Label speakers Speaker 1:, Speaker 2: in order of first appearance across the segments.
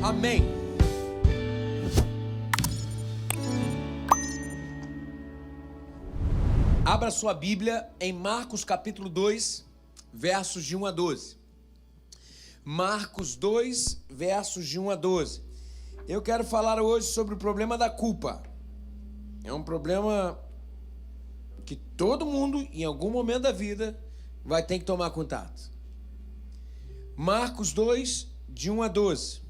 Speaker 1: Amém. Abra sua Bíblia em Marcos capítulo 2, versos de 1 a 12. Marcos 2, versos de 1 a 12. Eu quero falar hoje sobre o problema da culpa. É um problema que todo mundo, em algum momento da vida, vai ter que tomar contato. Marcos 2, de 1 a 12.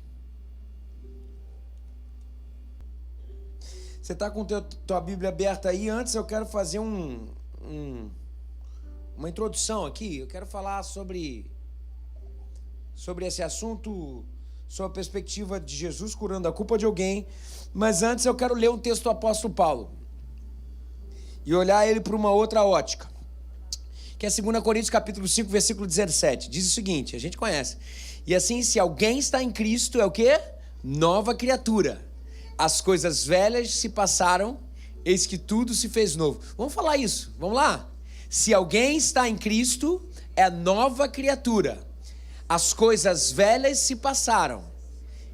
Speaker 1: Você está com tua Bíblia aberta aí? Antes eu quero fazer uma introdução aqui. Eu quero falar sobre esse assunto, sob a perspectiva de Jesus curando a culpa de alguém. Mas antes eu quero ler um texto do apóstolo Paulo e olhar ele para uma outra ótica, que é 2 Coríntios capítulo 5, versículo 17. Diz o seguinte, a gente conhece: e assim, se alguém está em Cristo, é o quê? Nova criatura. As coisas velhas se passaram, eis que tudo se fez novo. Vamos falar isso, vamos lá? Se alguém está em Cristo, é nova criatura. As coisas velhas se passaram,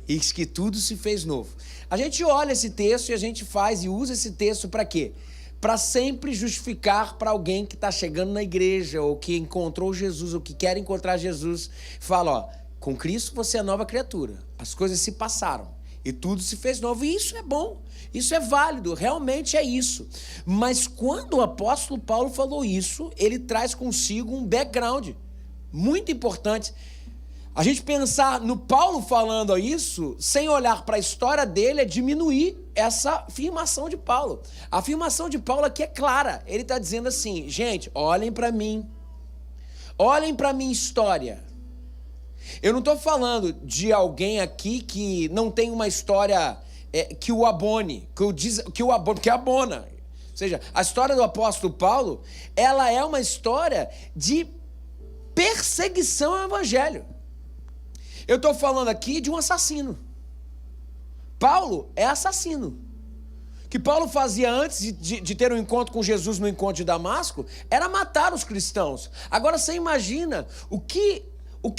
Speaker 1: eis que tudo se fez novo. A gente olha esse texto e a gente faz e usa esse texto para quê? Para sempre justificar para alguém que está chegando na igreja, ou que encontrou Jesus, ou que quer encontrar Jesus. Fala, ó, com Cristo você é nova criatura. As coisas se passaram e tudo se fez novo. E isso é bom, isso é válido, realmente é isso. Mas quando o apóstolo Paulo falou isso, ele traz consigo um background muito importante. A gente pensar no Paulo falando isso, sem olhar para a história dele, é diminuir essa afirmação de Paulo. A afirmação de Paulo aqui é clara. Ele está dizendo assim, gente, olhem para mim. Olhem para a minha história. Eu não estou falando de alguém aqui que não tem uma história que o abone, que abona. Ou seja, a história do apóstolo Paulo, ela é uma história de perseguição ao evangelho. Eu estou falando aqui de um assassino. Paulo é assassino. O que Paulo fazia antes de ter um encontro com Jesus no encontro de Damasco era matar os cristãos. Agora você imagina o que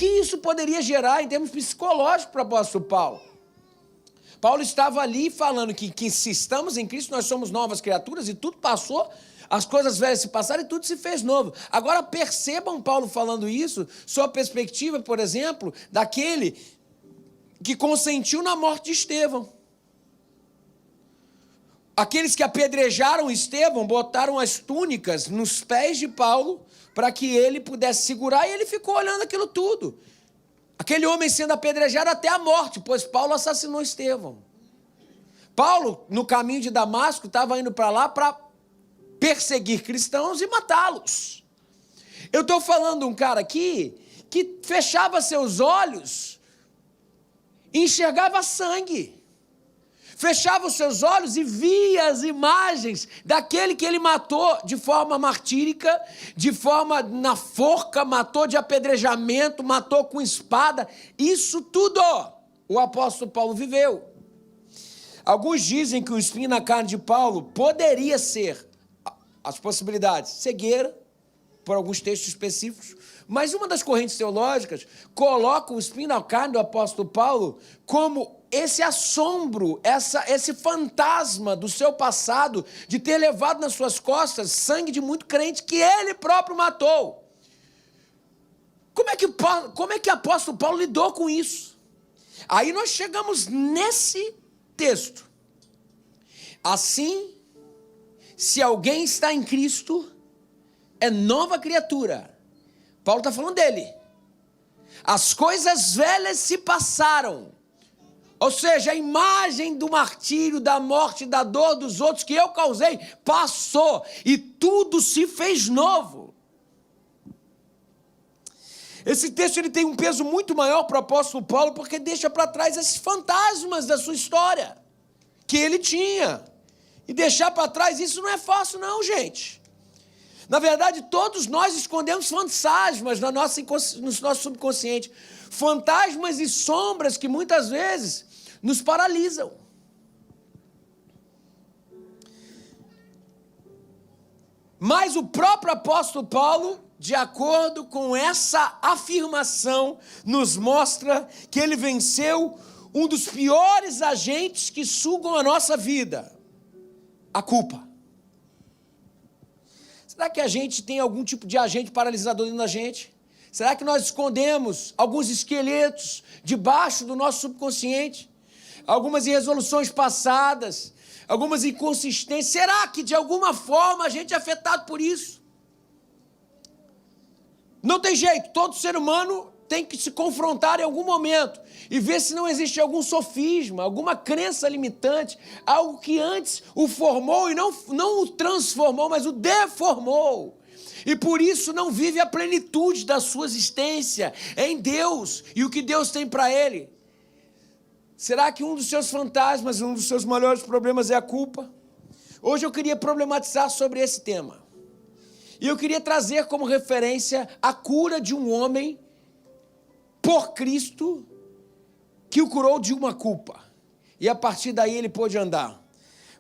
Speaker 1: isso poderia gerar em termos psicológicos para o apóstolo Paulo. Paulo estava ali falando que se estamos em Cristo, nós somos novas criaturas e tudo passou, as coisas velhas se passaram e tudo se fez novo. Agora percebam Paulo falando isso, sob a perspectiva, por exemplo, daquele que consentiu na morte de Estevão. Aqueles que apedrejaram Estevão, botaram as túnicas nos pés de Paulo para que ele pudesse segurar, e ele ficou olhando aquilo tudo. Aquele homem sendo apedrejado até a morte, pois Paulo assassinou Estevão. Paulo, no caminho de Damasco, estava indo para lá para perseguir cristãos e matá-los. Eu estou falando de um cara aqui que fechava seus olhos e enxergava sangue. Fechava os seus olhos e via as imagens daquele que ele matou de forma martírica, de forma na forca, matou de apedrejamento, matou com espada. Isso tudo o apóstolo Paulo viveu. Alguns dizem que o espinho na carne de Paulo poderia ser as possibilidades: cegueira, por alguns textos específicos, mas uma das correntes teológicas coloca o espinho na carne do apóstolo Paulo como esse assombro, esse fantasma do seu passado, de ter levado nas suas costas sangue de muito crente que ele próprio matou. Como é que o apóstolo Paulo lidou com isso? Aí nós chegamos nesse texto. Assim, se alguém está em Cristo, é nova criatura. Paulo está falando dele. As coisas velhas se passaram. Ou seja, a imagem do martírio, da morte, da dor dos outros que eu causei, passou e tudo se fez novo. Esse texto ele tem um peso muito maior para o apóstolo Paulo, porque deixa para trás esses fantasmas da sua história que ele tinha. E deixar para trás isso não é fácil não, gente. Na verdade, todos nós escondemos fantasmas no nosso subconsciente. Fantasmas e sombras que muitas vezes nos paralisam. Mas o próprio apóstolo Paulo, de acordo com essa afirmação, nos mostra que ele venceu um dos piores agentes que sugam a nossa vida: a culpa. Será que a gente tem algum tipo de agente paralisador dentro da gente? Será que nós escondemos alguns esqueletos debaixo do nosso subconsciente? Algumas irresoluções passadas, algumas inconsistências. Será que de alguma forma a gente é afetado por isso? Não tem jeito, todo ser humano tem que se confrontar em algum momento e ver se não existe algum sofisma, alguma crença limitante, algo que antes o formou e não o transformou, mas o deformou. E por isso não vive a plenitude da sua existência em Deus e o que Deus tem para ele. Será que um dos seus fantasmas, um dos seus maiores problemas é a culpa? Hoje eu queria problematizar sobre esse tema. E eu queria trazer como referência a cura de um homem por Cristo que o curou de uma culpa. E a partir daí ele pôde andar.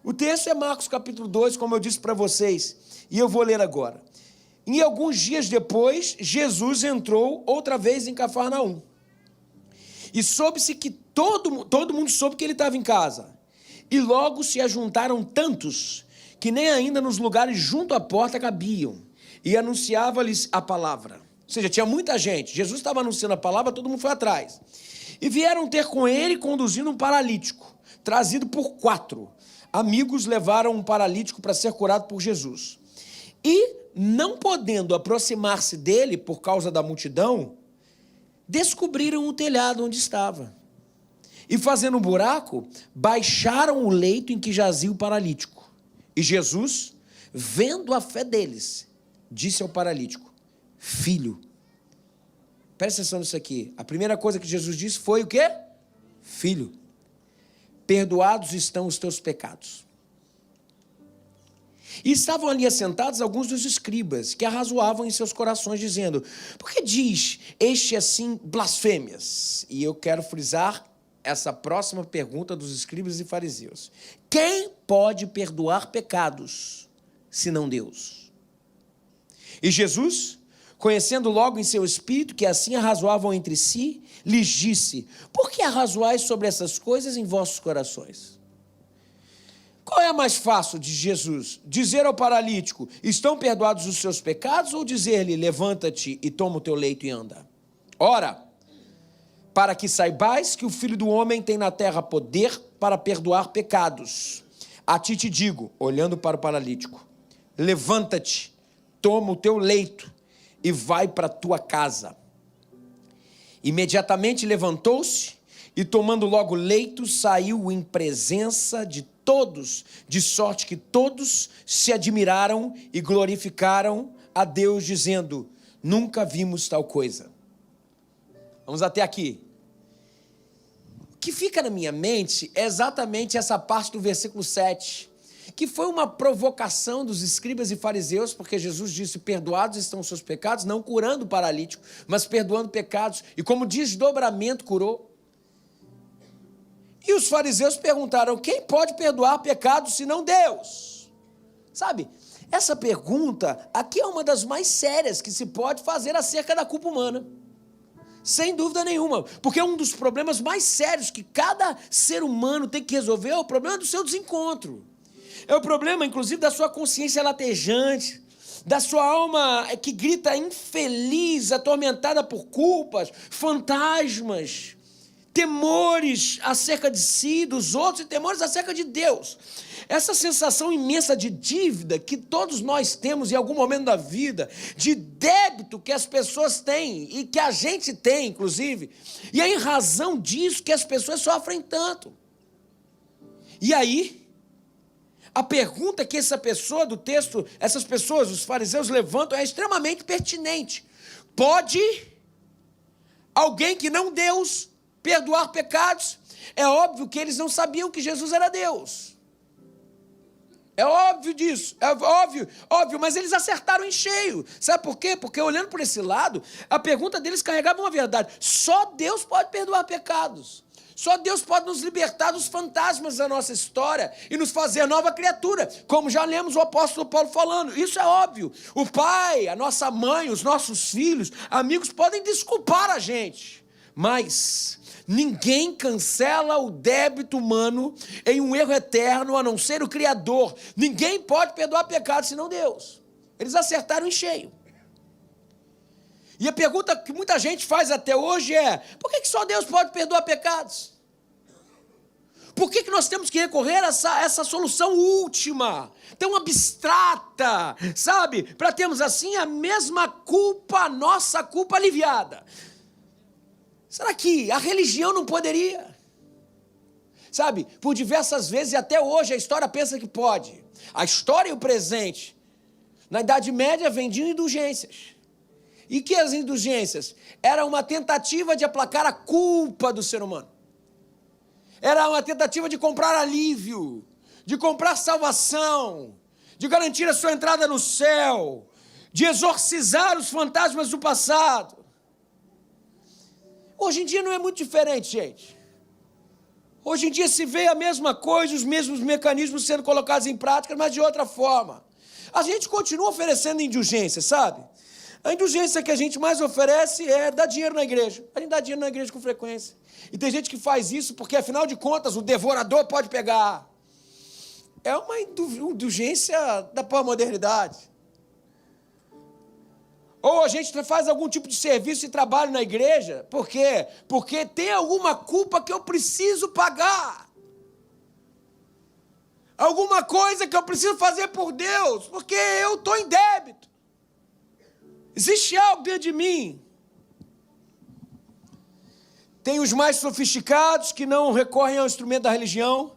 Speaker 1: O texto é Marcos capítulo 2, como eu disse para vocês, e eu vou ler agora. E alguns dias depois, Jesus entrou outra vez em Cafarnaum. E soube-se que todo mundo soube que ele estava em casa. E logo se ajuntaram tantos que nem ainda nos lugares junto à porta cabiam. E anunciava-lhes a palavra. Ou seja, tinha muita gente. Jesus estava anunciando a palavra, todo mundo foi atrás. E vieram ter com ele conduzindo um paralítico, trazido por 4. Amigos levaram um paralítico para ser curado por Jesus. E, não podendo aproximar-se dele por causa da multidão, descobriram o telhado onde estava. E fazendo um buraco, baixaram o leito em que jazia o paralítico. E Jesus, vendo a fé deles, disse ao paralítico: filho. Presta atenção nisso aqui. A primeira coisa que Jesus disse foi o quê? Filho, perdoados estão os teus pecados. E estavam ali assentados alguns dos escribas, que arrazoavam em seus corações, dizendo: por que diz este assim blasfêmias? E eu quero frisar essa próxima pergunta dos escribas e fariseus: quem pode perdoar pecados, senão Deus? E Jesus, conhecendo logo em seu espírito que assim arrazoavam entre si, lhes disse: por que arrazoais sobre essas coisas em vossos corações? Qual é a mais fácil de Jesus? Dizer ao paralítico: estão perdoados os seus pecados? Ou dizer-lhe: levanta-te e toma o teu leito e anda? Ora, para que saibais que o Filho do Homem tem na terra poder para perdoar pecados. A ti te digo, olhando para o paralítico: levanta-te, toma o teu leito e vai para a tua casa. Imediatamente levantou-se e, tomando logo o leito, saiu em presença de todos, de sorte que todos se admiraram e glorificaram a Deus, dizendo: nunca vimos tal coisa. Vamos até aqui. O que fica na minha mente é exatamente essa parte do versículo 7, que foi uma provocação dos escribas e fariseus, porque Jesus disse: perdoados estão os seus pecados, não curando o paralítico, mas perdoando pecados, e como desdobramento curou. E os fariseus perguntaram: quem pode perdoar pecados senão Deus? Sabe, essa pergunta aqui é uma das mais sérias que se pode fazer acerca da culpa humana. Sem dúvida nenhuma, porque um dos problemas mais sérios que cada ser humano tem que resolver é o problema do seu desencontro. É o problema, inclusive, da sua consciência latejante, da sua alma que grita infeliz, atormentada por culpas, fantasmas, temores acerca de si, dos outros, e temores acerca de Deus. Essa sensação imensa de dívida que todos nós temos em algum momento da vida, de débito que as pessoas têm e que a gente tem, inclusive, e é em razão disso que as pessoas sofrem tanto. E aí, a pergunta que essa pessoa do texto, essas pessoas, os fariseus, levantam é extremamente pertinente. Pode alguém que não Deus perdoar pecados? É óbvio que eles não sabiam que Jesus era Deus. É óbvio disso, é óbvio, mas eles acertaram em cheio. Sabe por quê? Porque olhando por esse lado, a pergunta deles carregava uma verdade: só Deus pode perdoar pecados. Só Deus pode nos libertar dos fantasmas da nossa história e nos fazer nova criatura, como já lemos o apóstolo Paulo falando. Isso é óbvio. O pai, a nossa mãe, os nossos filhos, amigos podem desculpar a gente, mas Ninguém cancela o débito humano em um erro eterno, a não ser o Criador. Ninguém pode perdoar pecado senão Deus. Eles acertaram em cheio. E a pergunta que muita gente faz até hoje é: por que só Deus pode perdoar pecados? Por que nós temos que recorrer a essa solução última, tão abstrata, sabe? Para termos assim a mesma culpa, a nossa culpa aliviada. Será que a religião não poderia? Sabe, por diversas vezes e até hoje a história pensa que pode. A história e o presente, na Idade Média, vendiam indulgências. E que as indulgências? Era uma tentativa de aplacar a culpa do ser humano. Era uma tentativa de comprar alívio, de comprar salvação, de garantir a sua entrada no céu, de exorcizar os fantasmas do passado. Hoje em dia não é muito diferente, gente. Hoje em dia se vê a mesma coisa, os mesmos mecanismos sendo colocados em prática, mas de outra forma. A gente continua oferecendo indulgência, sabe? A indulgência que a gente mais oferece é dar dinheiro na igreja. A gente dá dinheiro na igreja com frequência. E tem gente que faz isso porque, afinal de contas, o devorador pode pegar. É uma indulgência da pós-modernidade. Ou a gente faz algum tipo de serviço e trabalho na igreja. Por quê? Porque tem alguma culpa que eu preciso pagar. Alguma coisa que eu preciso fazer por Deus, porque eu estou em débito. Existe algo dentro de mim. Tem os mais sofisticados que não recorrem ao instrumento da religião,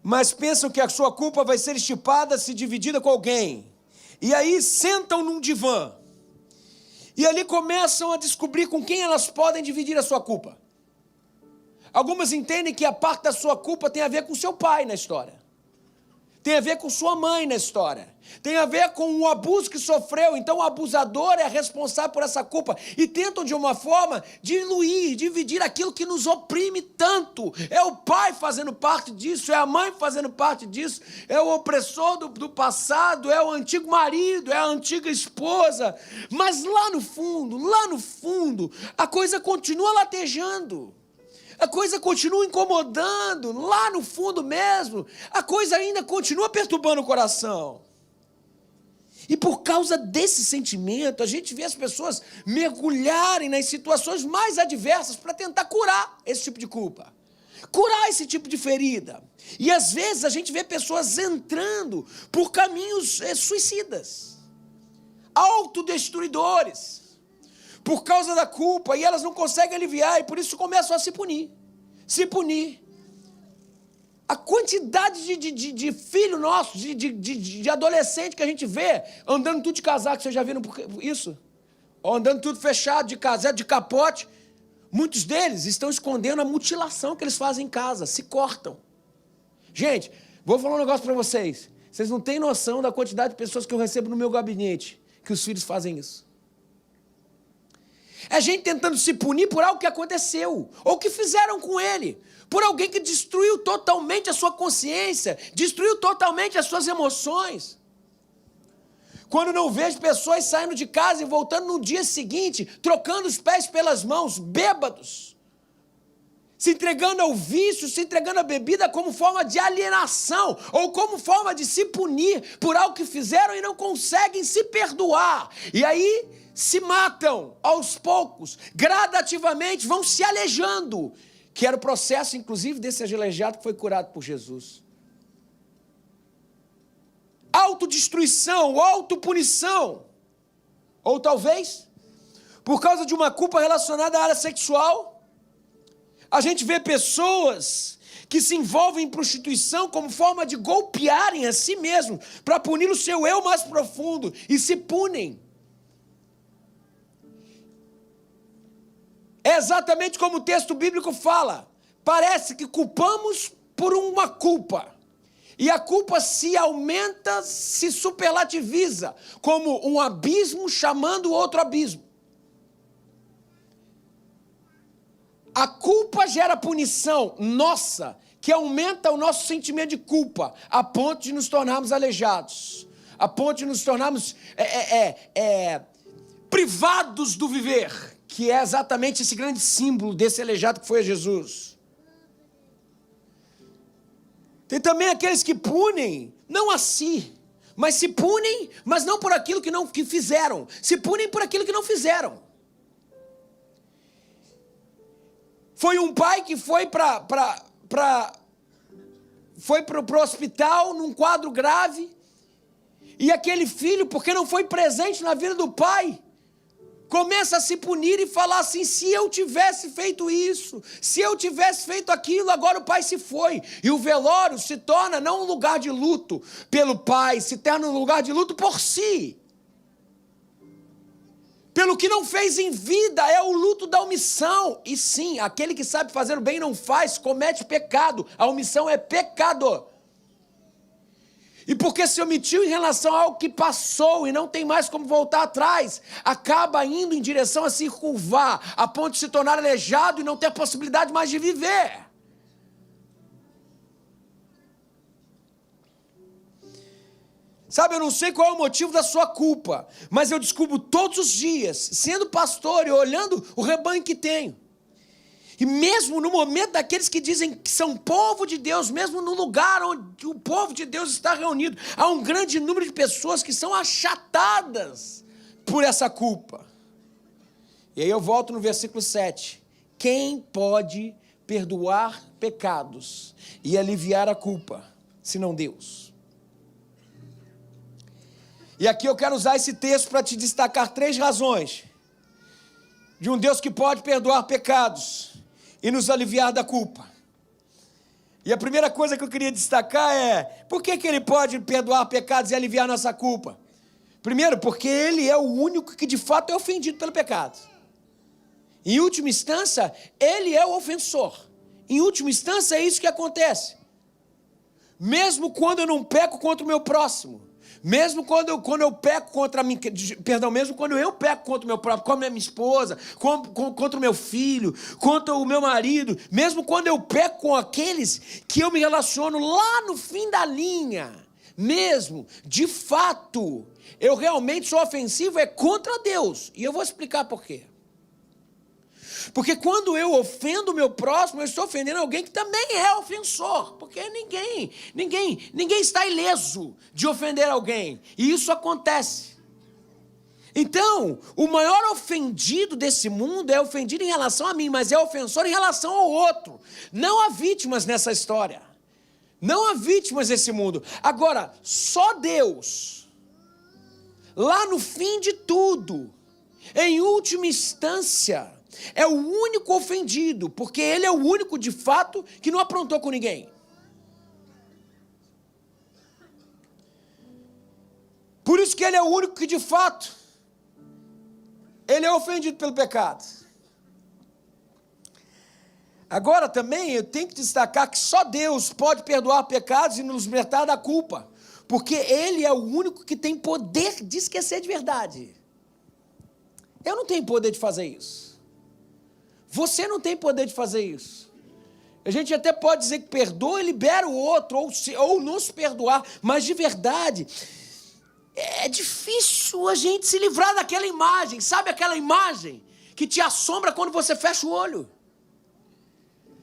Speaker 1: mas pensam que a sua culpa vai ser estipada se dividida com alguém. E aí sentam num divã. E ali começam a descobrir com quem elas podem dividir a sua culpa. Algumas entendem que a parte da sua culpa tem a ver com seu pai na história. Tem a ver com sua mãe na história. Tem a ver com o abuso que sofreu. Então o abusador é responsável por essa culpa. E tentam de uma forma diluir, dividir aquilo que nos oprime tanto. É o pai fazendo parte disso, é a mãe fazendo parte disso, é o opressor do passado, é o antigo marido, é a antiga esposa. Mas lá no fundo, a coisa continua latejando. A coisa continua incomodando, lá no fundo mesmo, a coisa ainda continua perturbando o coração. E por causa desse sentimento, a gente vê as pessoas mergulharem nas situações mais adversas para tentar curar esse tipo de culpa, curar esse tipo de ferida. E às vezes a gente vê pessoas entrando por caminhos suicidas, autodestruidores, por causa da culpa, e elas não conseguem aliviar, e por isso começam a se punir. A quantidade de filho nosso, de adolescente que a gente vê, andando tudo de casaco, vocês já viram isso? Ou andando tudo fechado, de casaco, de capote. Muitos deles estão escondendo a mutilação que eles fazem em casa, se cortam. Gente, vou falar um negócio para vocês. Vocês não têm noção da quantidade de pessoas que eu recebo no meu gabinete, que os filhos fazem isso. É gente tentando se punir por algo que aconteceu, ou que fizeram com ele, por alguém que destruiu totalmente a sua consciência, destruiu totalmente as suas emoções. Quando não vejo pessoas saindo de casa e voltando no dia seguinte, trocando os pés pelas mãos, bêbados, se entregando ao vício, se entregando à bebida como forma de alienação, ou como forma de se punir por algo que fizeram e não conseguem se perdoar. E aí se matam aos poucos, gradativamente vão se aleijando, que era o processo, inclusive, desse aleijado que foi curado por Jesus. Autodestruição, autopunição, ou talvez, por causa de uma culpa relacionada à área sexual, a gente vê pessoas que se envolvem em prostituição como forma de golpearem a si mesmos, para punir o seu eu mais profundo, e se punem. É exatamente como o texto bíblico fala. Parece que culpamos por uma culpa. E a culpa se aumenta, se superlativiza, como um abismo chamando outro abismo. A culpa gera punição nossa, que aumenta o nosso sentimento de culpa, a ponto de nos tornarmos aleijados, a ponto de nos tornarmos privados do viver, que é exatamente esse grande símbolo desse aleijado que foi Jesus. Tem também aqueles que punem, não a si, mas se punem, mas não por aquilo que fizeram, se punem por aquilo que não fizeram. Foi um pai que foi para o hospital num quadro grave, e aquele filho, porque não foi presente na vida do pai, começa a se punir e falar assim: se eu tivesse feito isso, se eu tivesse feito aquilo, agora o pai se foi. E o velório se torna não um lugar de luto pelo pai, se torna um lugar de luto por si. Pelo que não fez em vida, é o luto da omissão. E sim, aquele que sabe fazer o bem e não faz, comete pecado. A omissão é pecado. E porque se omitiu em relação ao que passou e não tem mais como voltar atrás, acaba indo em direção a se curvar, a ponto de se tornar aleijado e não ter possibilidade mais de viver. Sabe, eu não sei qual é o motivo da sua culpa, mas eu descubro todos os dias, sendo pastor e olhando o rebanho que tenho, e mesmo no momento daqueles que dizem que são povo de Deus, mesmo no lugar onde o povo de Deus está reunido, há um grande número de pessoas que são achatadas por essa culpa. E aí eu volto no versículo 7. Quem pode perdoar pecados e aliviar a culpa, senão Deus? E aqui eu quero usar esse texto para te destacar 3 razões de um Deus que pode perdoar pecados e nos aliviar da culpa. E a primeira coisa que eu queria destacar é: por que Ele pode perdoar pecados e aliviar nossa culpa? Primeiro, porque Ele é o único que de fato é ofendido pelo pecado. Em última instância, Ele é o ofensor. Em última instância, é isso que acontece. Mesmo quando eu não peco contra o meu próximo, mesmo quando eu peco contra mim, mesmo quando eu peco contra o meu próprio, contra a minha esposa, contra o meu filho, contra o meu marido, mesmo quando eu peco com aqueles que eu me relaciono lá no fim da linha, mesmo, de fato, eu realmente sou ofensivo, é contra Deus. E eu vou explicar por quê. Porque quando eu ofendo o meu próximo, eu estou ofendendo alguém que também é ofensor. Porque ninguém está ileso de ofender alguém. E isso acontece. Então, o maior ofendido desse mundo é ofendido em relação a mim, mas é ofensor em relação ao outro. Não há vítimas nessa história. Não há vítimas nesse mundo. Agora, só Deus, lá no fim de tudo, em última instância, é o único ofendido, porque Ele é o único, de fato, que não aprontou com ninguém. Por isso que Ele é o único que, de fato, Ele é ofendido pelo pecado. Agora também eu tenho que destacar que só Deus pode perdoar pecados e nos libertar da culpa, porque Ele é o único que tem poder de esquecer de verdade. Eu não tenho poder de fazer isso. Você não tem poder de fazer isso. A gente até pode dizer que perdoa e libera o outro, ou nos perdoar, mas de verdade, é difícil a gente se livrar daquela imagem. Sabe aquela imagem que te assombra quando você fecha o olho?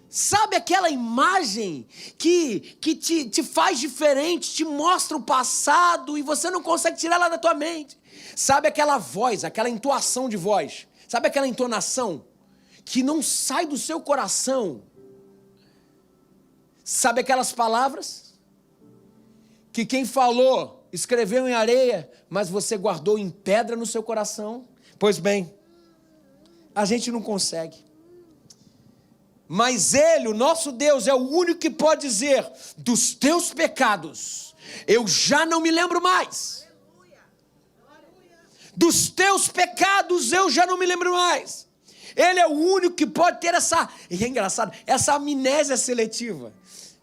Speaker 1: Sabe aquela imagem que te faz diferente, te mostra o passado e você não consegue tirar ela da tua mente? Sabe aquela voz, aquela entoação de voz? Sabe aquela entonação que não sai do seu coração? Sabe aquelas palavras que quem falou escreveu em areia, mas você guardou em pedra no seu coração? Pois bem, a gente não consegue. Mas Ele, o nosso Deus, é o único que pode dizer: dos teus pecados eu já não me lembro mais. Dos teus pecados eu já não me lembro mais. Ele é o único que pode ter e é engraçado, essa amnésia seletiva.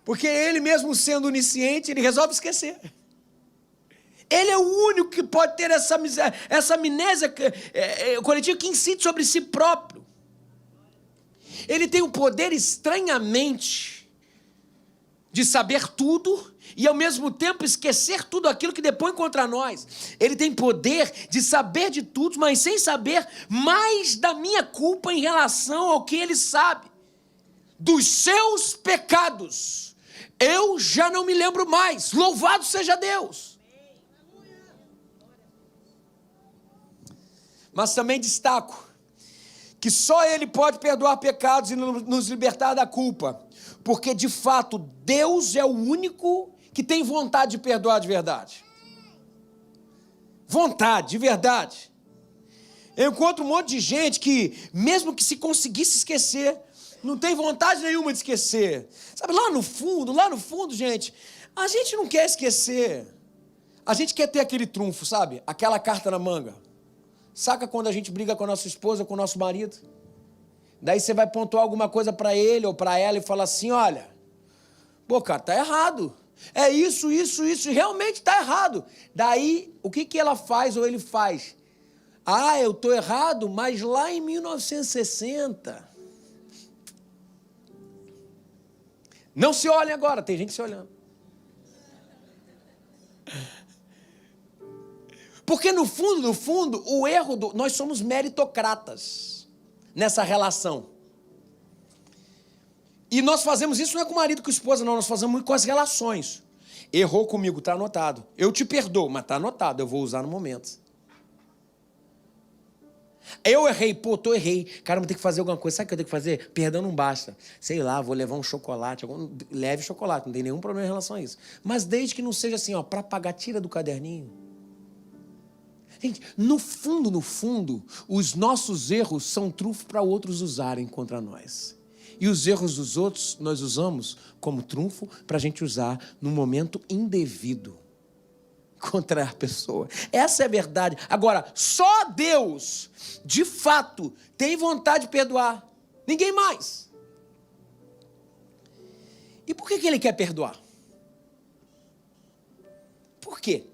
Speaker 1: Porque Ele mesmo sendo onisciente, Ele resolve esquecer. Ele é o único que pode ter essa amnésia coletiva que incide sobre si próprio. Ele tem o poder estranhamente de saber tudo e, ao mesmo tempo, esquecer tudo aquilo que depõe contra nós. Ele tem poder de saber de tudo, mas sem saber mais da minha culpa em relação ao que ele sabe. Dos seus pecados, eu já não me lembro mais. Louvado seja Deus. Mas também destaco que só Ele pode perdoar pecados e nos libertar da culpa. Porque, de fato, Deus é o único que tem vontade de perdoar de verdade. Vontade, de verdade. Eu encontro um monte de gente que, mesmo que se conseguisse esquecer, não tem vontade nenhuma de esquecer. Sabe, lá no fundo, gente, a gente não quer esquecer. A gente quer ter aquele trunfo, sabe? Aquela carta na manga. Saca quando a gente briga com a nossa esposa, com o nosso marido? Daí você vai pontuar alguma coisa para ele ou para ela e fala assim, olha, pô, cara, tá errado. É isso, e realmente tá errado. Daí, o que ela faz ou ele faz? Ah, eu tô errado, mas lá em 1960... Não se olhem agora, tem gente se olhando. Porque no fundo, o erro nós somos meritocratas nessa relação. E nós fazemos isso não é com o marido, com a esposa, não, nós fazemos muito com as relações. Errou comigo, está anotado. Eu te perdoo, mas está anotado, eu vou usar no momento. Eu errei, errei. Cara, vou ter que fazer alguma coisa. Sabe o que eu tenho que fazer? Perdão não basta. Sei lá, vou levar um chocolate. Leve chocolate, não tem nenhum problema em relação a isso. Mas desde que não seja assim, ó, para pagar, tira do caderninho. Gente, no fundo, os nossos erros são trunfo para outros usarem contra nós. E os erros dos outros nós usamos como trunfo para a gente usar num momento indevido contra a pessoa. Essa é a verdade. Agora, só Deus, de fato, tem vontade de perdoar. Ninguém mais. E por que Ele quer perdoar? Por quê?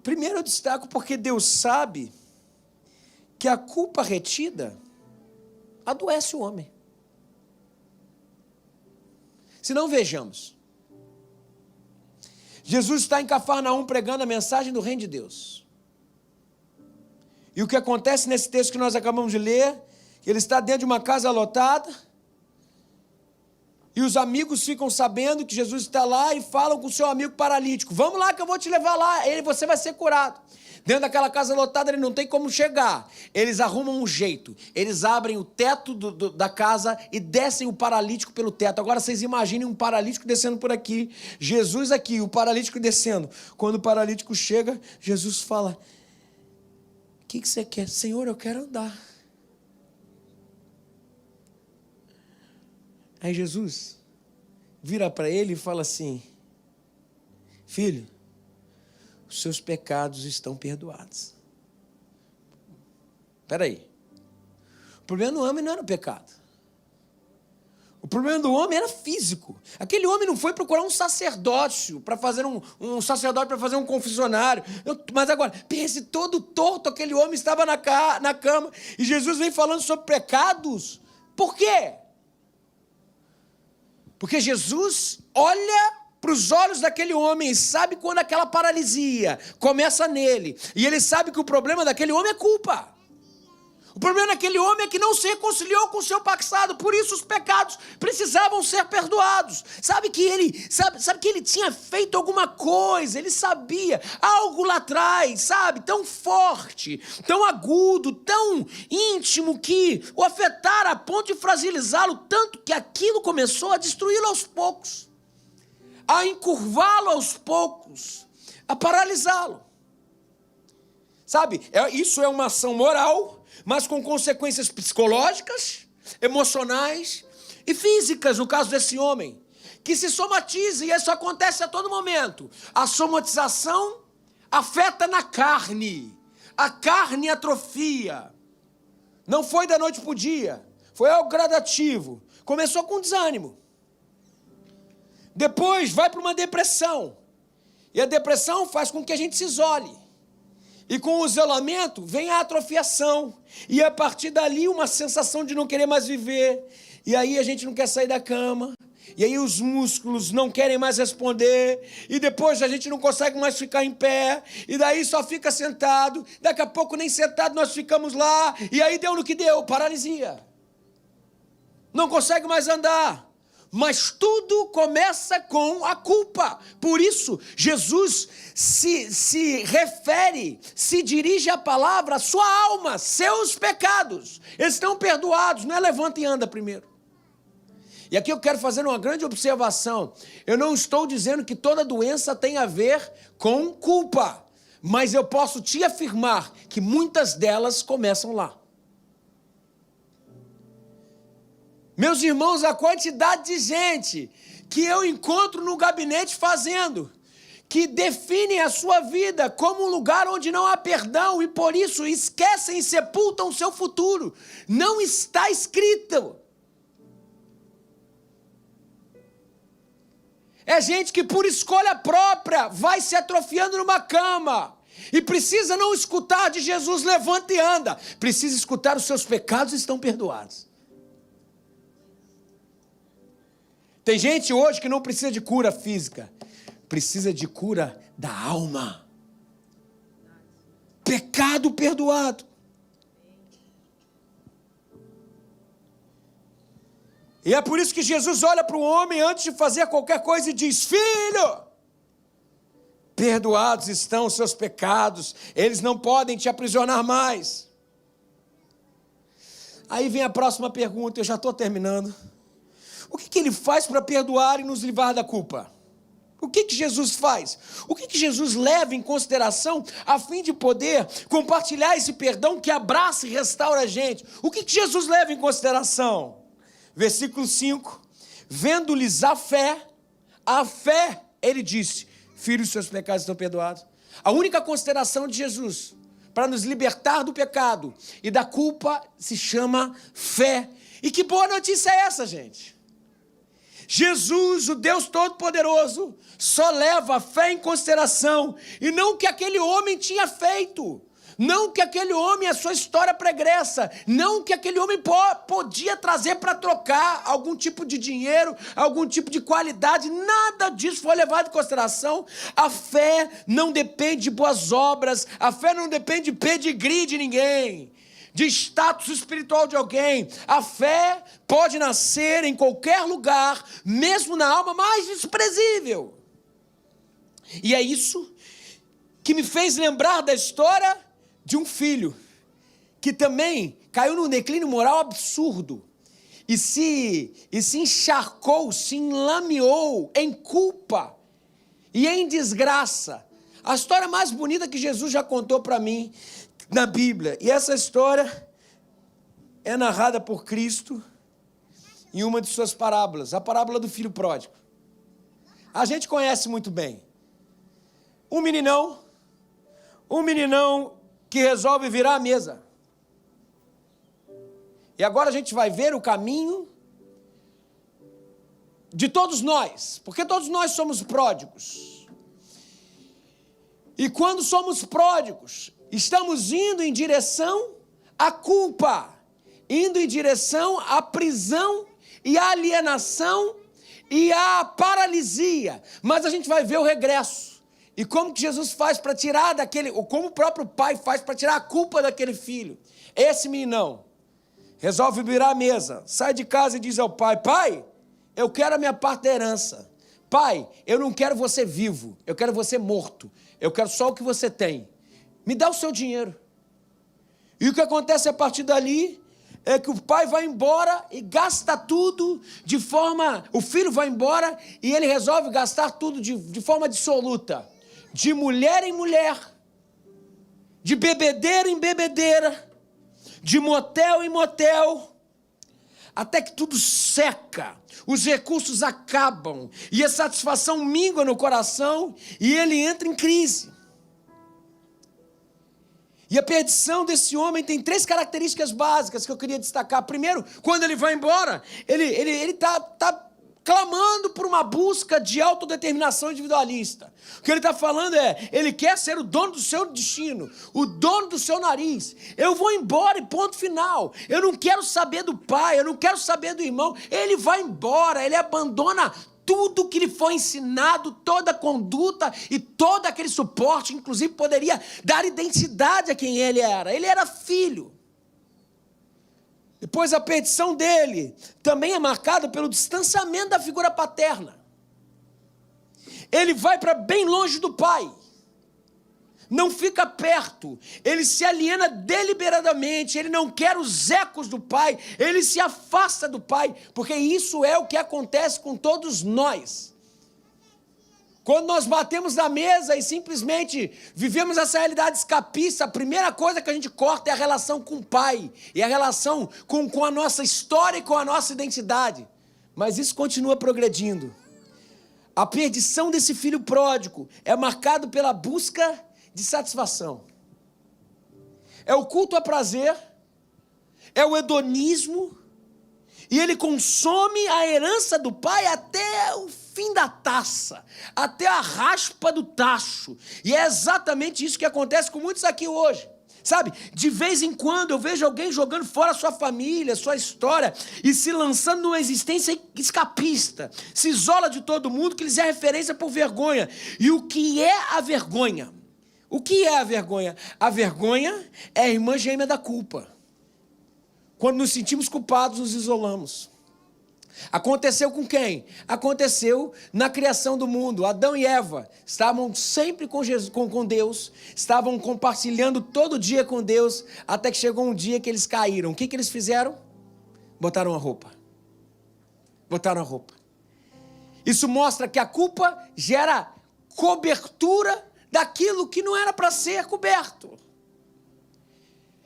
Speaker 1: Primeiro eu destaco porque Deus sabe que a culpa retida adoece o homem. Se não, vejamos. Jesus está em Cafarnaum pregando a mensagem do reino de Deus. E o que acontece nesse texto que nós acabamos de ler, ele está dentro de uma casa lotada, e os amigos ficam sabendo que Jesus está lá e falam com o seu amigo paralítico, vamos lá que eu vou te levar lá, você vai ser curado. Dentro daquela casa lotada ele não tem como chegar, eles arrumam um jeito, eles abrem o teto da casa e descem o paralítico pelo teto. Agora vocês imaginem um paralítico descendo por aqui, Jesus aqui, o paralítico descendo. Quando o paralítico chega, Jesus fala, o que você quer? Senhor, eu quero andar. Aí Jesus vira para ele e fala assim, filho, os seus pecados estão perdoados. Espera aí. O problema do homem não era o pecado. O problema do homem era físico. Aquele homem não foi procurar um sacerdócio para fazer um sacerdote para fazer um confessionário. Mas agora, pense, todo torto aquele homem estava na cama e Jesus vem falando sobre pecados. Por quê? Porque Jesus olha para os olhos daquele homem e sabe quando aquela paralisia começa nele. E ele sabe que o problema daquele homem é culpa. O problema daquele homem é que não se reconciliou com o seu passado. Por isso os pecados precisavam ser perdoados. Sabe que ele tinha feito alguma coisa. Ele sabia algo lá atrás, sabe? Tão forte, tão agudo, tão íntimo que o afetara a ponto de fragilizá-lo tanto que aquilo começou a destruí-lo aos poucos, a encurvá-lo aos poucos, a paralisá-lo. Sabe, isso é uma ação moral, mas com consequências psicológicas, emocionais e físicas, no caso desse homem, que se somatiza, e isso acontece a todo momento. A somatização afeta na carne, a carne atrofia. Não foi da noite para o dia, foi algo gradativo. Começou com desânimo. Depois vai para uma depressão. E a depressão faz com que a gente se isole. E com o isolamento vem a atrofiação. E a partir dali uma sensação de não querer mais viver. E aí a gente não quer sair da cama. E aí os músculos não querem mais responder. E depois a gente não consegue mais ficar em pé. E daí só fica sentado. Daqui a pouco nem sentado nós ficamos lá. E aí deu no que deu, paralisia. Não consegue mais andar. Mas tudo começa com a culpa. Por isso, Jesus se refere, se dirige à palavra, à sua alma, seus pecados. Eles estão perdoados, não é levanta e anda primeiro. E aqui eu quero fazer uma grande observação. Eu não estou dizendo que toda doença tem a ver com culpa. Mas eu posso te afirmar que muitas delas começam lá. Meus irmãos, a quantidade de gente que eu encontro no gabinete fazendo, que definem a sua vida como um lugar onde não há perdão e por isso esquecem e sepultam o seu futuro, não está escrito. É gente que por escolha própria vai se atrofiando numa cama e precisa não escutar de Jesus, levanta e anda, precisa escutar os seus pecados estão perdoados. Tem gente hoje que não precisa de cura física, precisa de cura da alma. Pecado perdoado. E é por isso que Jesus olha para o homem antes de fazer qualquer coisa e diz: filho, perdoados estão os seus pecados, eles não podem te aprisionar mais. Aí vem a próxima pergunta, eu já estou terminando. O que ele faz para perdoar e nos livrar da culpa? O que Jesus faz? O que Jesus leva em consideração a fim de poder compartilhar esse perdão que abraça e restaura a gente? O que Jesus leva em consideração? Versículo 5, vendo-lhes a fé, ele disse, filhos, seus pecados estão perdoados. A única consideração de Jesus para nos libertar do pecado e da culpa se chama fé. E que boa notícia é essa, gente? Jesus, o Deus Todo-Poderoso, só leva a fé em consideração, e não o que aquele homem tinha feito, não o que aquele homem, a sua história pregressa, não o que aquele homem podia trazer para trocar algum tipo de dinheiro, algum tipo de qualidade, nada disso foi levado em consideração. A fé não depende de boas obras, a fé não depende de pedigree de ninguém, de status espiritual de alguém. A fé pode nascer em qualquer lugar, mesmo na alma mais desprezível. E é isso que me fez lembrar da história de um filho que também caiu num declínio moral absurdo e se encharcou, se enlameou em culpa e em desgraça. A história mais bonita que Jesus já contou para mim na Bíblia. E essa história é narrada por Cristo em uma de suas parábolas, a parábola do filho pródigo. A gente conhece muito bem. Um meninão que resolve virar a mesa. E agora a gente vai ver o caminho de todos nós, porque todos nós somos pródigos. E quando somos pródigos, estamos indo em direção à culpa, indo em direção à prisão e à alienação e à paralisia. Mas a gente vai ver o regresso. E como que Jesus faz para tirar daquele, ou como o próprio pai faz para tirar a culpa daquele filho. Esse meninão resolve virar a mesa, sai de casa e diz ao pai: pai, eu quero a minha parte da herança. Pai, eu não quero você vivo, eu quero você morto. Eu quero só o que você tem. Me dá o seu dinheiro. E o que acontece a partir dali é que o pai vai embora e gasta tudo de forma... O filho vai embora e ele resolve gastar tudo de forma dissoluta. De mulher em mulher. De bebedeira em bebedeira. De motel em motel. Até que tudo seca. Os recursos acabam. E a satisfação mingua no coração. E ele entra em crise. E a perdição desse homem tem 3 características básicas que eu queria destacar. Primeiro, quando ele vai embora, ele tá clamando por uma busca de autodeterminação individualista. O que ele está falando é, ele quer ser o dono do seu destino, o dono do seu nariz. Eu vou embora e ponto final. Eu não quero saber do pai, eu não quero saber do irmão. Ele vai embora, ele abandona tudo que lhe foi ensinado, toda a conduta e todo aquele suporte, inclusive poderia dar identidade a quem ele era. Ele era filho. Depois a perdição dele também é marcada pelo distanciamento da figura paterna. Ele vai para bem longe do pai. Não fica perto. Ele se aliena deliberadamente. Ele não quer os ecos do pai. Ele se afasta do pai. Porque isso é o que acontece com todos nós. Quando nós batemos na mesa e simplesmente vivemos essa realidade escapista, a primeira coisa que a gente corta é a relação com o pai, e a relação com a nossa história e com a nossa identidade. Mas isso continua progredindo. A perdição desse filho pródigo é marcado pela busca de satisfação. É o culto a prazer, é o hedonismo, e ele consome a herança do pai até o fim da taça, até a raspa do tacho. E é exatamente isso que acontece com muitos aqui hoje. Sabe, de vez em quando eu vejo alguém jogando fora sua família, sua história, e se lançando numa existência escapista. Se isola de todo mundo, que lhes é referência por vergonha. E o que é a vergonha? O que é a vergonha? A vergonha é a irmã gêmea da culpa. Quando nos sentimos culpados, nos isolamos. Aconteceu com quem? Aconteceu na criação do mundo. Adão e Eva estavam sempre com Deus, estavam compartilhando todo dia com Deus, até que chegou um dia que eles caíram. O que eles fizeram? Botaram a roupa. Botaram a roupa. Isso mostra que a culpa gera cobertura daquilo que não era para ser coberto.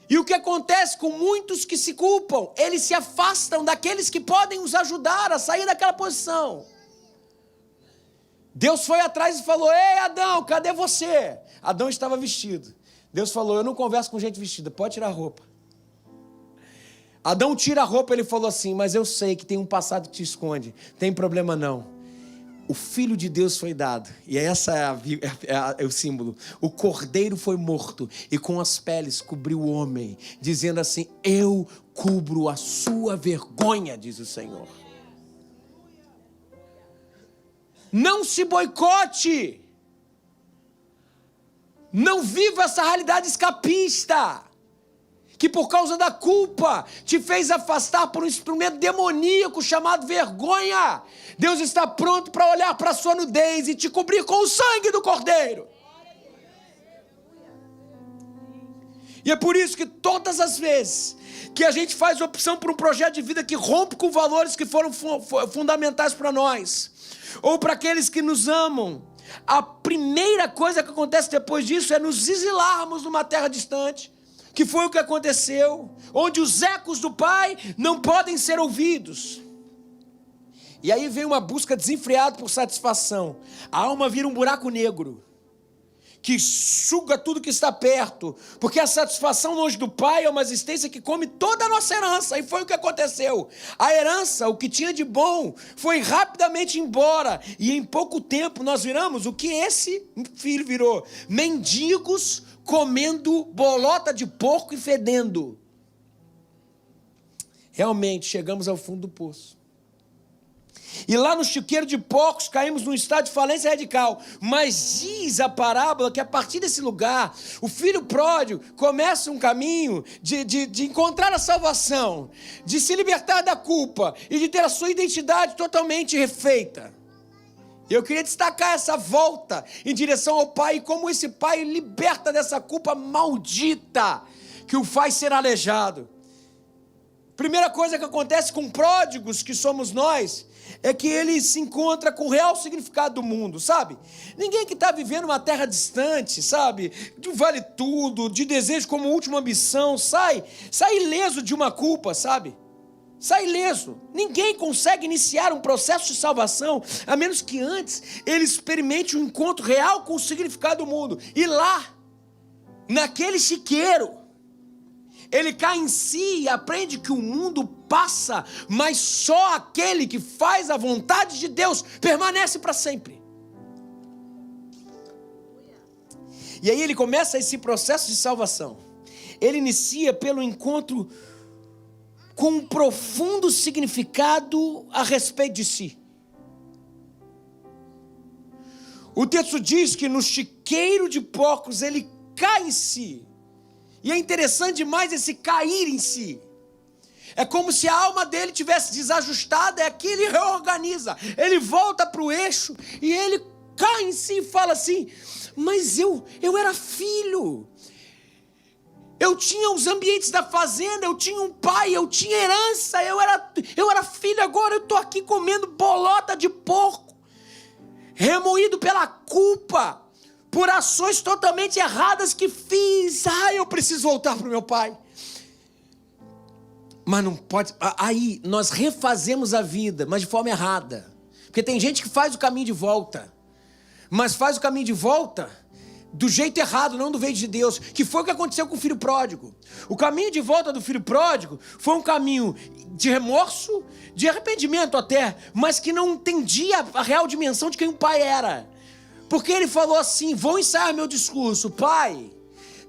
Speaker 1: E o que acontece com muitos que se culpam? Eles se afastam daqueles que podem os ajudar a sair daquela posição. Deus foi atrás e falou: ei, Adão, cadê você? Adão estava vestido. Deus falou: eu não converso com gente vestida, pode tirar a roupa. Adão tira a roupa, ele falou assim: mas eu sei que tem um passado que te esconde, tem problema não. O Filho de Deus foi dado, e essa é o símbolo. O Cordeiro foi morto, e com as peles cobriu o homem, dizendo assim: eu cubro a sua vergonha, diz o Senhor. Não se boicote, não viva essa realidade escapista, que por causa da culpa te fez afastar por um instrumento demoníaco chamado vergonha. Deus está pronto para olhar para a sua nudez e te cobrir com o sangue do Cordeiro. E é por isso que todas as vezes que a gente faz opção por um projeto de vida que rompe com valores que foram fundamentais para nós, ou para aqueles que nos amam, a primeira coisa que acontece depois disso é nos exilarmos numa terra distante, que foi o que aconteceu, onde os ecos do pai não podem ser ouvidos. E aí vem uma busca desenfreada por satisfação. A alma vira um buraco negro, que suga tudo que está perto, porque a satisfação longe do pai é uma existência que come toda a nossa herança, e foi o que aconteceu. A herança, o que tinha de bom, foi rapidamente embora, e em pouco tempo nós viramos o que esse filho virou: mendigos comendo bolota de porco e fedendo. Realmente chegamos ao fundo do poço. E lá no chiqueiro de porcos caímos num estado de falência radical. Mas diz a parábola que a partir desse lugar, o filho pródigo começa um caminho de encontrar a salvação, de se libertar da culpa e de ter a sua identidade totalmente refeita. Eu queria destacar essa volta em direção ao pai, e como esse pai liberta dessa culpa maldita que o faz ser aleijado. Primeira coisa que acontece com pródigos, que somos nós, é que ele se encontra com o real significado do mundo, sabe? Ninguém que está vivendo uma terra distante, sabe? De vale tudo, de desejo como última ambição, sai ileso de uma culpa, sabe? Sai ileso. Ninguém consegue iniciar um processo de salvação a menos que antes ele experimente um encontro real com o significado do mundo. E lá, naquele chiqueiro, ele cai em si e aprende que o mundo passa, mas só aquele que faz a vontade de Deus permanece para sempre. E aí ele começa esse processo de salvação. Ele inicia pelo encontro com um profundo significado a respeito de si. O texto diz que no chiqueiro de porcos ele cai em si. E é interessante demais esse cair em si. É como se a alma dele tivesse desajustada, é que ele reorganiza. Ele volta para o eixo e ele cai em si e fala assim: mas eu era filho. Eu tinha os ambientes da fazenda, eu tinha um pai, eu tinha herança, eu era filho, agora eu estou aqui comendo bolota de porco, remoído pela culpa, por ações totalmente erradas que fiz. Eu preciso voltar para o meu pai. Mas não pode. Aí nós refazemos a vida, mas de forma errada. Porque tem gente que faz o caminho de volta, mas faz o caminho de volta do jeito errado, não do jeito de Deus, que foi o que aconteceu com o filho pródigo. O caminho de volta do filho pródigo foi um caminho de remorso, de arrependimento até, mas que não entendia a real dimensão de quem o pai era. Porque ele falou assim: vou ensaiar meu discurso, pai,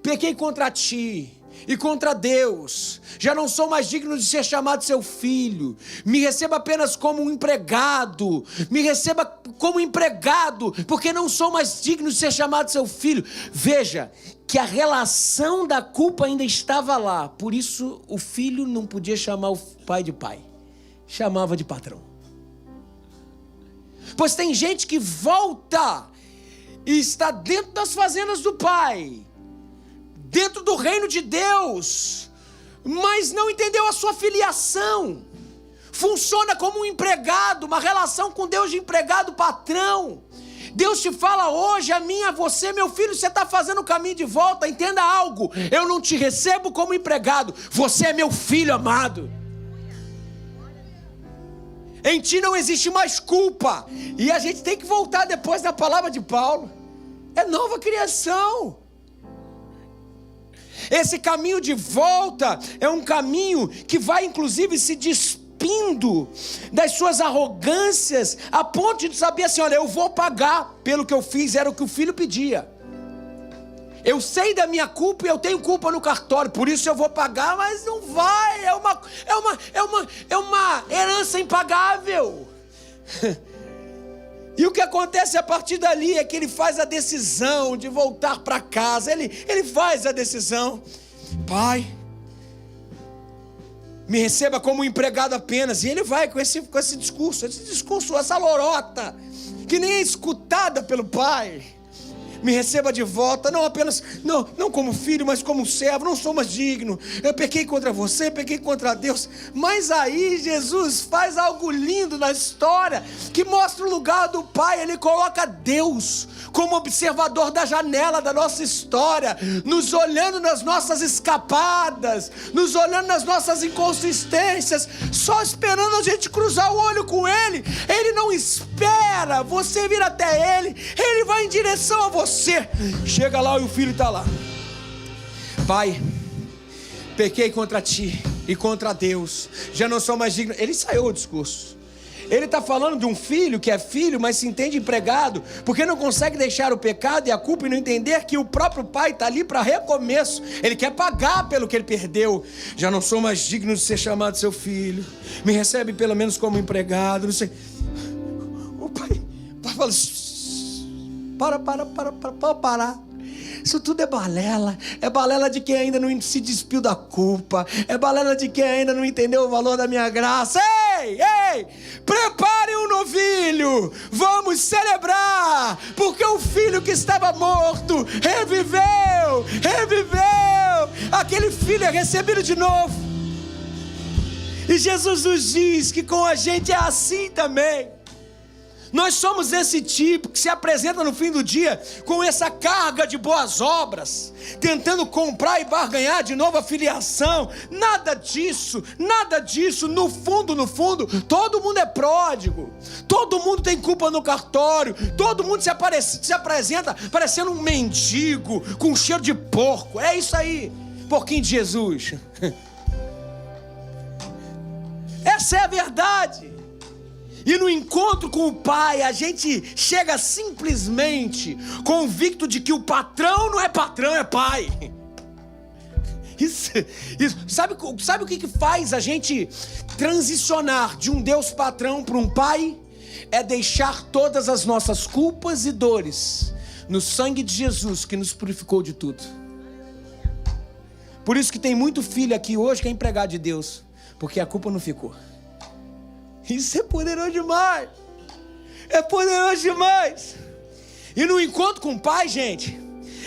Speaker 1: pequei contra ti e contra Deus, já não sou mais digno de ser chamado seu filho, me receba apenas como um empregado, me receba como empregado, porque não sou mais digno de ser chamado seu filho. Veja que a relação da culpa ainda estava lá, por isso o filho não podia chamar o pai de pai, chamava de patrão. Pois tem gente que volta e está dentro das fazendas do pai, dentro do reino de Deus, mas não entendeu a sua filiação. Funciona como um empregado, uma relação com Deus de empregado-patrão. Deus te fala hoje, a mim, a você: meu filho, você está fazendo o caminho de volta, entenda algo, eu não te recebo como empregado, você é meu filho amado. Em ti não existe mais culpa. E a gente tem que voltar depois da palavra de Paulo. É nova criação. Esse caminho de volta é um caminho que vai inclusive se despindo das suas arrogâncias, a ponto de saber assim: olha, eu vou pagar pelo que eu fiz, era o que o filho pedia. Eu sei da minha culpa e eu tenho culpa no cartório, por isso eu vou pagar, mas não vai, é uma herança impagável. E o que acontece a partir dali é que ele faz a decisão de voltar para casa. Ele faz a decisão: pai, me receba como um empregado apenas. E ele vai com esse discurso, essa lorota, que nem é escutada pelo pai. Me receba de volta, não apenas, não como filho, mas como servo. Não sou mais digno, eu pequei contra você, pequei contra Deus. Mas aí Jesus faz algo lindo na história, que mostra o lugar do pai. Ele coloca Deus como observador da janela da nossa história, nos olhando nas nossas escapadas, nos olhando nas nossas inconsistências, só esperando a gente cruzar o olho com Ele. Ele não espera você vir até Ele, Ele vai em direção a você. Chega lá e o filho está lá: pai, pequei contra ti e contra Deus, já não sou mais digno. Ele saiu o discurso. Ele está falando de um filho que é filho, mas se entende empregado, porque não consegue deixar o pecado e a culpa e não entender que o próprio pai está ali para recomeço. Ele quer pagar pelo que ele perdeu. Já não sou mais digno de ser chamado seu filho, me recebe pelo menos como empregado. Não sei. O pai fala: para. Isso tudo é balela de quem ainda não se despiu da culpa, é balela de quem ainda não entendeu o valor da minha graça. Ei, prepare um novilho, vamos celebrar, porque o filho que estava morto reviveu, aquele filho é recebido de novo. E Jesus nos diz que com a gente é assim também. Nós somos esse tipo que se apresenta no fim do dia com essa carga de boas obras, tentando comprar e barganhar de novo a filiação. Nada disso. No fundo, todo mundo é pródigo, todo mundo tem culpa no cartório, todo mundo se apresenta parecendo um mendigo com cheiro de porco. É isso aí, porquinho de Jesus. Essa é a verdade. E no encontro com o Pai, a gente chega simplesmente convicto de que o patrão não é patrão, é pai. Isso. Sabe o que faz a gente transicionar de um Deus patrão para um pai? É deixar todas as nossas culpas e dores no sangue de Jesus, que nos purificou de tudo. Por isso que tem muito filho aqui hoje que é empregado de Deus, porque a culpa não ficou. Isso é poderoso demais. É poderoso demais. E no encontro com o Pai, gente,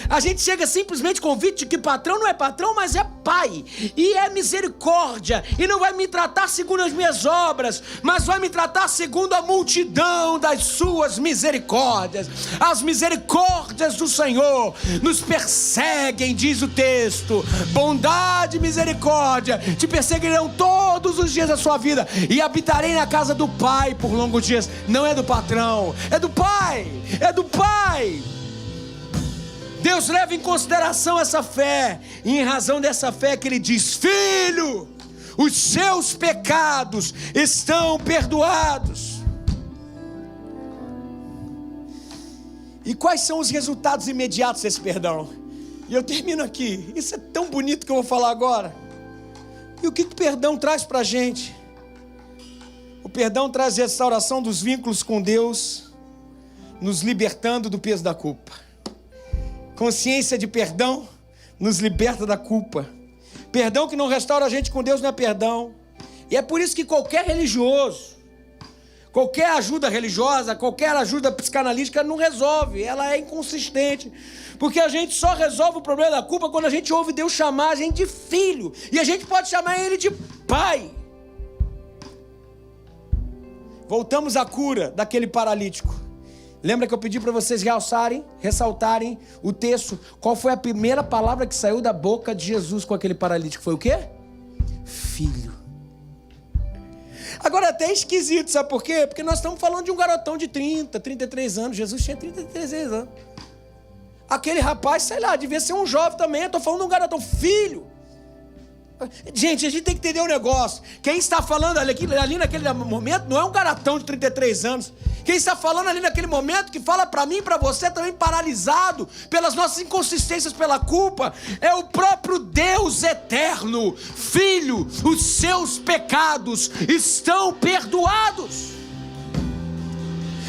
Speaker 1: a gente chega simplesmente convicto de que patrão não é patrão, mas é pai. E é misericórdia. E não vai me tratar segundo as minhas obras, mas vai me tratar segundo a multidão das suas misericórdias. As misericórdias do Senhor nos perseguem, diz o texto. Bondade e misericórdia te perseguirão todos os dias da sua vida. E habitarei na casa do Pai por longos dias. Não é do patrão, é do Pai. É do Pai. Deus leva em consideração essa fé, e em razão dessa fé que Ele diz: filho, os seus pecados estão perdoados. E quais são os resultados imediatos desse perdão? E eu termino aqui. Isso é tão bonito que eu vou falar agora. E o que o perdão traz para a gente? O perdão traz restauração dos vínculos com Deus, nos libertando do peso da culpa. Consciência de perdão nos liberta da culpa. Perdão que não restaura a gente com Deus não é perdão. E é por isso que qualquer religioso, qualquer ajuda religiosa, qualquer ajuda psicanalítica não resolve. Ela é inconsistente. Porque a gente só resolve o problema da culpa quando a gente ouve Deus chamar a gente de filho. E a gente pode chamar Ele de pai. Voltamos à cura daquele paralítico. Lembra que eu pedi para vocês ressaltarem o texto? Qual foi a primeira palavra que saiu da boca de Jesus com aquele paralítico? Foi o quê? Filho. Agora é até esquisito, sabe por quê? Porque nós estamos falando de um garotão de 33 anos. Jesus tinha 33 anos. Aquele rapaz, sei lá, devia ser um jovem também. Eu estou falando de um garotão, filho. Gente, a gente tem que entender um negócio. Quem está falando ali naquele momento não é um garotão de 33 anos. Quem está falando ali naquele momento, que fala para mim e para você também paralisado pelas nossas inconsistências, pela culpa, é o próprio Deus eterno. Filho, os seus pecados estão perdoados.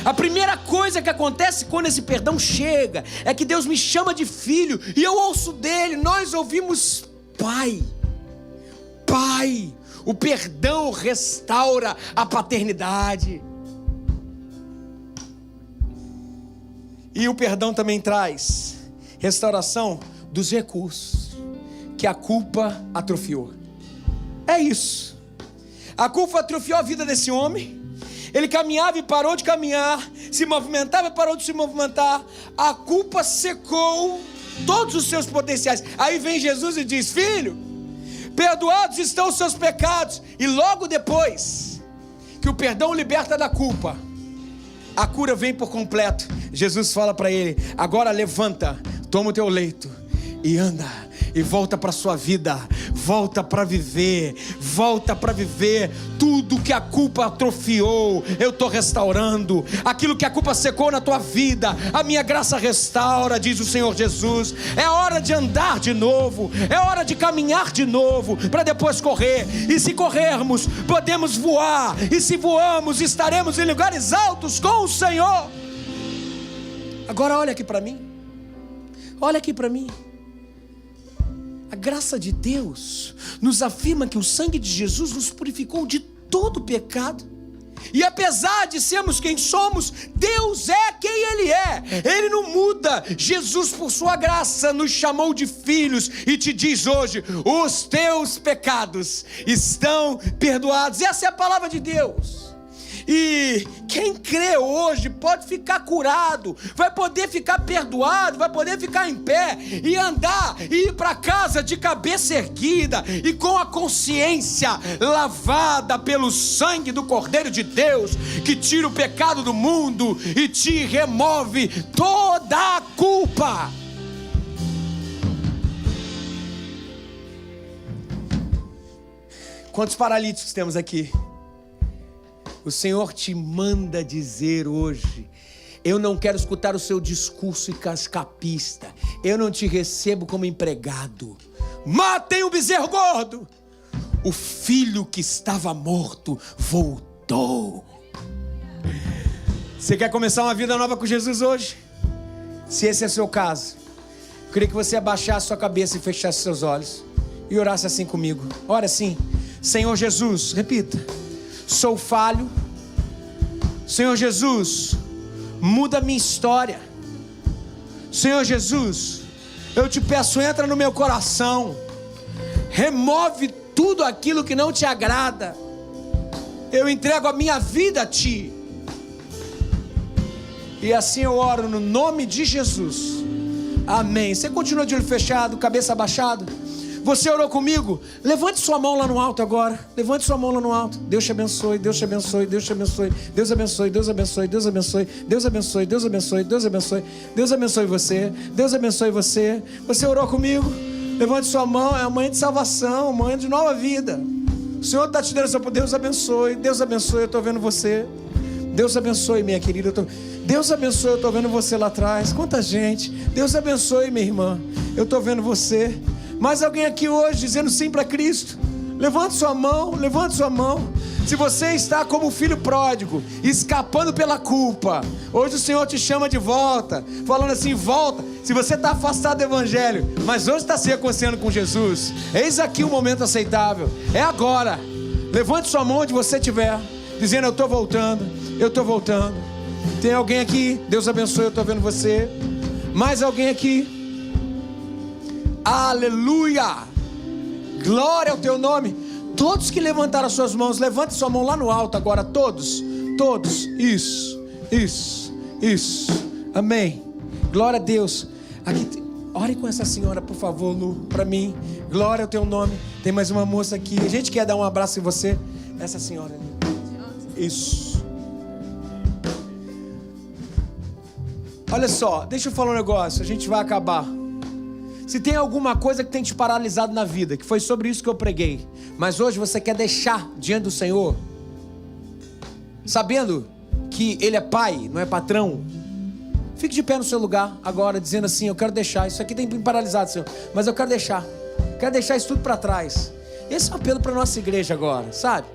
Speaker 1: A primeira coisa que acontece quando esse perdão chega é que Deus me chama de filho e eu ouço dele. Nós ouvimos pai. Pai, o perdão restaura a paternidade. E o perdão também traz restauração dos recursos que a culpa atrofiou. É isso. A culpa atrofiou a vida desse homem. Ele caminhava e parou de caminhar, se movimentava e parou de se movimentar. A culpa secou todos os seus potenciais. Aí vem Jesus e diz: filho, perdoados estão os seus pecados. E logo depois que o perdão liberta da culpa, a cura vem por completo. Jesus fala para ele: agora levanta, toma o teu leito e anda, e volta para a sua vida, volta para viver, tudo que a culpa atrofiou, eu estou restaurando, aquilo que a culpa secou na tua vida, a minha graça restaura, diz o Senhor Jesus. É hora de andar de novo, é hora de caminhar de novo, para depois correr, e se corrermos, podemos voar, e se voamos, estaremos em lugares altos com o Senhor. Agora olha aqui para mim, a graça de Deus nos afirma que o sangue de Jesus nos purificou de todo pecado. E apesar de sermos quem somos, Deus é quem Ele é. Ele não muda. Jesus, por sua graça, nos chamou de filhos e te diz hoje: os teus pecados estão perdoados. Essa é a palavra de Deus. E quem crê hoje pode ficar curado, vai poder ficar perdoado, vai poder ficar em pé e andar e ir para casa de cabeça erguida e com a consciência lavada pelo sangue do Cordeiro de Deus, que tira o pecado do mundo e te remove toda a culpa. Quantos paralíticos temos aqui? O Senhor te manda dizer hoje: eu não quero escutar o seu discurso escapista. Eu não te recebo como empregado. Matem o bezerro gordo. O filho que estava morto voltou. Você quer começar uma vida nova com Jesus hoje? Se esse é o seu caso, eu queria que você abaixasse sua cabeça e fechasse seus olhos e orasse assim comigo. Ora assim: Senhor Jesus, repita: sou falho. Senhor Jesus, muda a minha história. Senhor Jesus, eu te peço, entra no meu coração, remove tudo aquilo que não te agrada. Eu entrego a minha vida a ti. E assim eu oro no nome de Jesus. Amém. Você continua de olho fechado, cabeça abaixada? Você orou comigo? Levante sua mão lá no alto agora. Levante sua mão lá no alto. Deus te abençoe, Deus te abençoe, Deus te abençoe. Deus abençoe, Deus abençoe, Deus abençoe. Deus abençoe, Deus abençoe, Deus abençoe. Deus abençoe você. Deus abençoe você. Você orou comigo? Levante sua mão. É a manhã de salvação, manhã de nova vida. O Senhor está te dando essa palavra. Deus abençoe, Deus abençoe. Eu estou vendo você. Deus abençoe, minha querida. Deus abençoe, eu estou vendo você lá atrás. Quanta gente. Deus abençoe, minha irmã. Eu estou vendo você. Mais alguém aqui hoje dizendo sim para Cristo? Levante sua mão, levante sua mão. Se você está como o filho pródigo, escapando pela culpa, hoje o Senhor te chama de volta, falando assim: volta. Se você está afastado do Evangelho, mas hoje está se reconciliando com Jesus, eis aqui o momento aceitável. É agora. Levante sua mão onde você estiver, dizendo: eu estou voltando, eu estou voltando. Tem alguém aqui? Deus abençoe, eu estou vendo você. Mais alguém aqui? Aleluia, glória ao teu nome. Todos que levantaram as suas mãos, levante sua mão lá no alto agora. Todos, isso, amém, glória a Deus. Aqui, ore com essa senhora, por favor, Lu, para mim. Glória ao teu nome. Tem mais uma moça aqui, a gente quer dar um abraço em você. Essa senhora ali. Isso. Olha só, deixa eu falar um negócio, a gente vai acabar. Se tem alguma coisa que tem te paralisado na vida, que foi sobre isso que eu preguei, mas hoje você quer deixar diante do Senhor, sabendo que Ele é Pai, não é patrão, fique de pé no seu lugar agora, dizendo assim: eu quero deixar, isso aqui tem me paralisado, Senhor, mas eu quero deixar isso tudo para trás. Esse é um apelo para nossa igreja agora, sabe?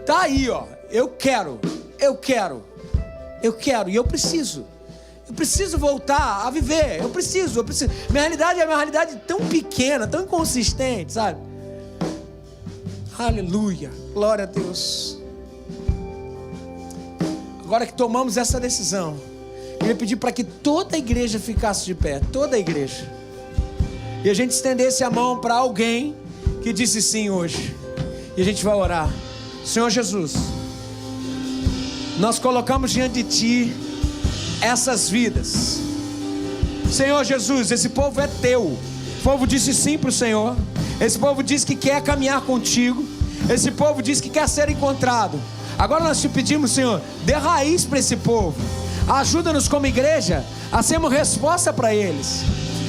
Speaker 1: Tá aí, ó, eu quero, e eu preciso voltar a viver. Eu preciso. Minha realidade é uma realidade tão pequena, tão inconsistente, sabe? Aleluia, glória a Deus. Agora que tomamos essa decisão, eu queria pedir para que toda a igreja ficasse de pé, toda a igreja, e a gente estendesse a mão para alguém que disse sim hoje, e a gente vai orar. Senhor Jesus, nós colocamos diante de Ti essas vidas. Senhor Jesus, esse povo é teu. O povo disse sim para o Senhor. Esse povo diz que quer caminhar contigo. Esse povo diz que quer ser encontrado. Agora nós te pedimos, Senhor, dê raiz para esse povo. Ajuda-nos como igreja a sermos resposta para eles.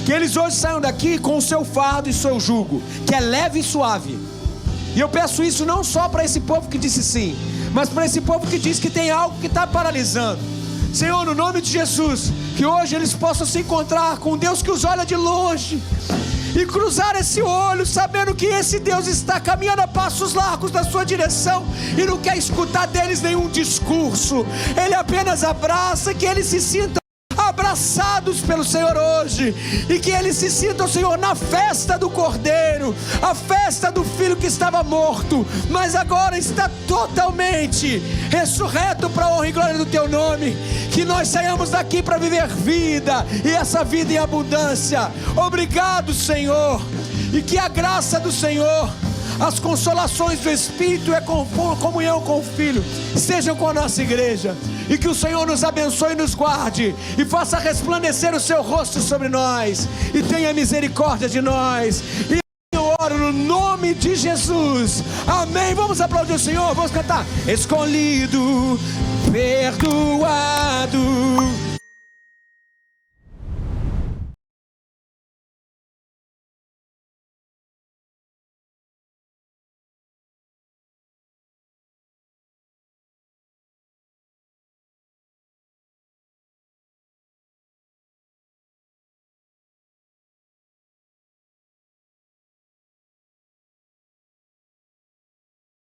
Speaker 1: Que eles hoje saiam daqui com o seu fardo e seu jugo, que é leve e suave. E eu peço isso não só para esse povo que disse sim, mas para esse povo que diz que tem algo que está paralisando. Senhor, no nome de Jesus, que hoje eles possam se encontrar com Deus que os olha de longe e cruzar esse olho, sabendo que esse Deus está caminhando a passos largos na sua direção e não quer escutar deles nenhum discurso. Ele apenas abraça, que eles se sintam abraçados pelo Senhor hoje, e que eles se sintam, Senhor, na festa do Cordeiro, a festa do Filho que estava morto, mas agora está totalmente ressurreto para a honra e glória do Teu nome. Que nós saiamos daqui para viver vida, e essa vida em abundância. Obrigado, Senhor, e que a graça do Senhor, as consolações do Espírito e a comunhão com o Filho estejam com a nossa igreja, e que o Senhor nos abençoe e nos guarde, e faça resplandecer o seu rosto sobre nós, e tenha misericórdia de nós. E eu oro no nome de Jesus, amém. Vamos aplaudir o Senhor, vamos cantar. Escolhido, perdoado,